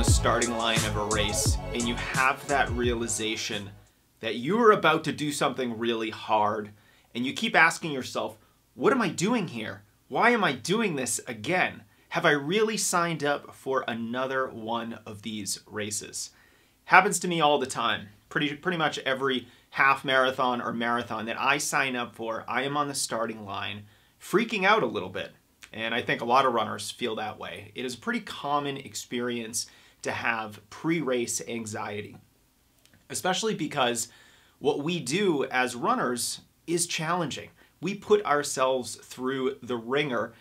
the starting line of a race and you have that realization that you are about to do something really hard and you keep asking yourself, what am I doing here? Why am I doing this again? Have I really signed up for another one of these races? Happens to me all the time. Pretty much every half marathon or marathon that I sign up for, I am on the starting line freaking out a little bit. And I think a lot of runners feel that way. It is a pretty common experience to have pre-race anxiety, especially because what we do as runners is challenging. We put ourselves through the ringer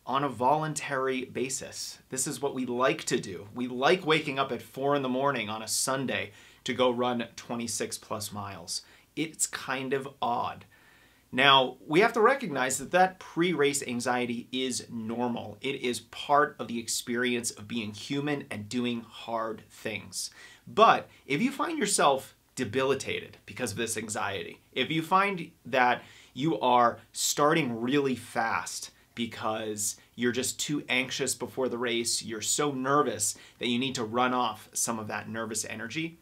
on a voluntary basis. This is what we like to do. We like waking up at 4 in the morning on a Sunday to go run 26 plus miles. It's kind of odd. Now, we have to recognize that that pre-race anxiety is normal. It is part of the experience of being human and doing hard things. But if you find yourself debilitated because of this anxiety, if you find that you are starting really fast because you're just too anxious before the race, you're so nervous that you need to run off some of that nervous energy,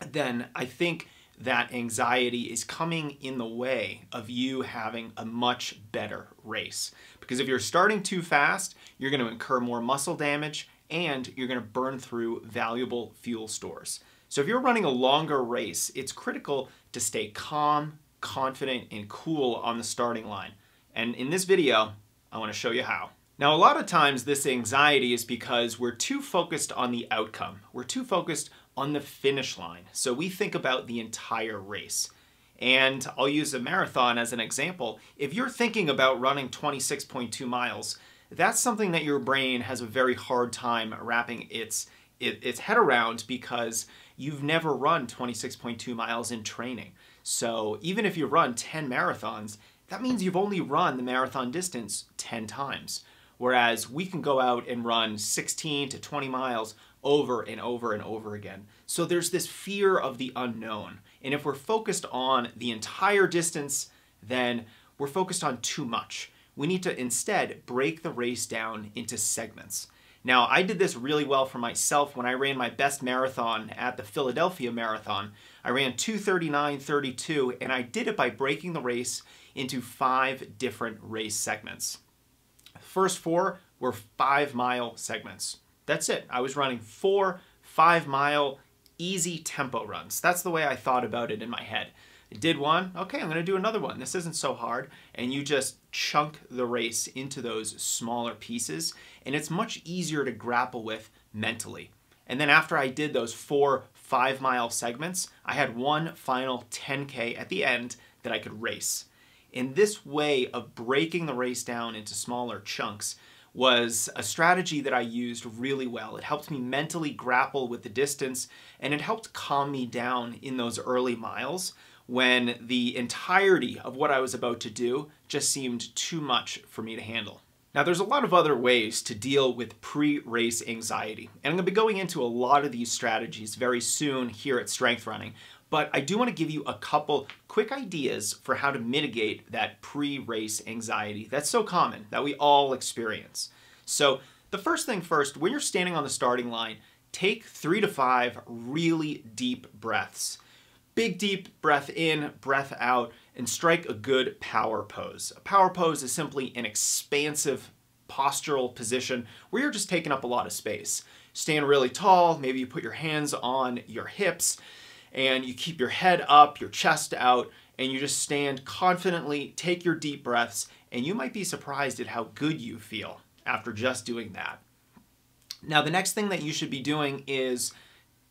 then I think that anxiety is coming in the way of you having a much better race. Because if you're starting too fast, you're going to incur more muscle damage and you're going to burn through valuable fuel stores. So if you're running a longer race, it's critical to stay calm, confident, and cool on the starting line. And in this video, I want to show you how. Now, a lot of times this anxiety is because we're too focused on the outcome. We're too focused on the finish line. So we think about the entire race. And I'll use a marathon as an example. If you're thinking about running 26.2 miles, that's something that your brain has a very hard time wrapping its head around because you've never run 26.2 miles in training. So even if you run 10 marathons, that means you've only run the marathon distance 10 times. Whereas we can go out and run 16 to 20 miles over and over and over again. So there's this fear of the unknown. And if we're focused on the entire distance, then we're focused on too much. We need to instead break the race down into segments. Now, I did this really well for myself when I ran my best marathon at the Philadelphia Marathon. I ran 2:39:32, and I did it by breaking the race into 5 different race segments. The first 4 were 5-mile segments. That's it. I was running 4 5-mile easy tempo runs. That's the way I thought about it in my head. I did one, okay, I'm going to do another one. This isn't so hard. And you just chunk the race into those smaller pieces, and it's much easier to grapple with mentally. And then after I did those 4 5-mile segments, I had one final 10K at the end that I could race. And this way of breaking the race down into smaller chunks was a strategy that I used really well. It helped me mentally grapple with the distance, and it helped calm me down in those early miles when the entirety of what I was about to do just seemed too much for me to handle. Now, there's a lot of other ways to deal with pre-race anxiety, and I'm going to be going into a lot of these strategies very soon here at Strength Running, but I do want to give you a couple quick ideas for how to mitigate that pre-race anxiety that's so common, that we all experience. So the first thing first, when you're standing on the starting line, take 3 to 5 really deep breaths. Big deep breath in, breath out, and strike a good power pose. A power pose is simply an expansive postural position where you're just taking up a lot of space. Stand really tall, maybe you put your hands on your hips, and you keep your head up, your chest out, and you just stand confidently, take your deep breaths, and you might be surprised at how good you feel after just doing that. Now, the next thing that you should be doing is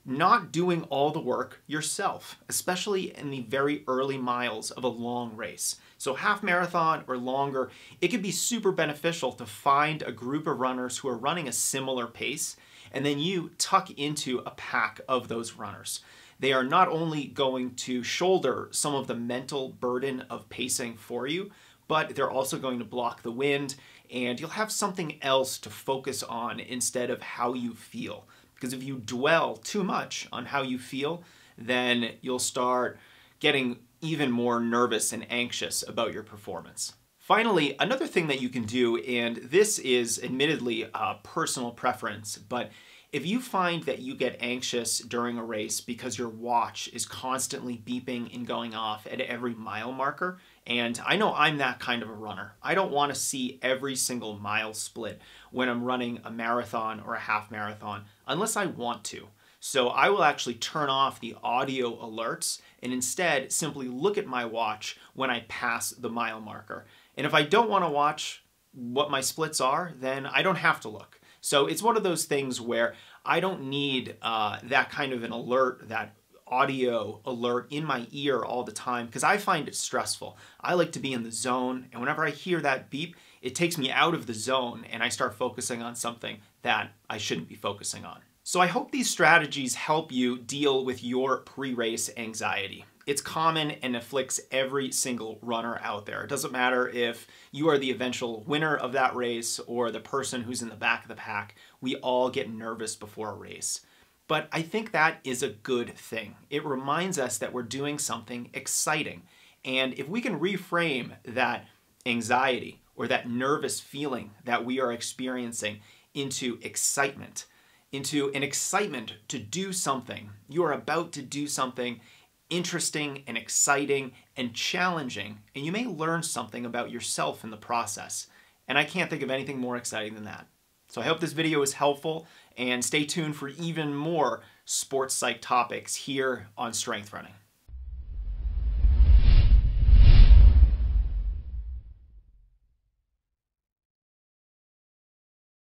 not doing all the work yourself, especially in the very early miles of a long race. So half marathon or longer, it can be super beneficial to find a group of runners who are running a similar pace, and then you tuck into a pack of those runners. They are not only going to shoulder some of the mental burden of pacing for you, but they're also going to block the wind, and you'll have something else to focus on instead of how you feel. Because if you dwell too much on how you feel, then you'll start getting even more nervous and anxious about your performance. Finally, another thing that you can do, and this is admittedly a personal preference, but If you find that you get anxious during a race because your watch is constantly beeping and going off at every mile marker, and I know I'm that kind of a runner. I don't want to see every single mile split when I'm running a marathon or a half marathon unless I want to. So I will actually turn off the audio alerts and instead simply look at my watch when I pass the mile marker. And if I don't want to watch what my splits are, then I don't have to look. So it's one of those things where I don't need that kind of an alert, that audio alert in my ear all the time, because I find it stressful. I like to be in the zone, and whenever I hear that beep, it takes me out of the zone and I start focusing on something that I shouldn't be focusing on. So I hope these strategies help you deal with your pre-race anxiety. It's common and afflicts every single runner out there. It doesn't matter if you are the eventual winner of that race or the person who's in the back of the pack. We all get nervous before a race. But I think that is a good thing. It reminds us that we're doing something exciting. And if we can reframe that anxiety or that nervous feeling that we are experiencing into excitement, into an excitement to do something, you are about to do something interesting and exciting and challenging, and you may learn something about yourself in the process. And I can't think of anything more exciting than that. So I hope this video was helpful, and stay tuned for even more sports psych topics here on Strength Running.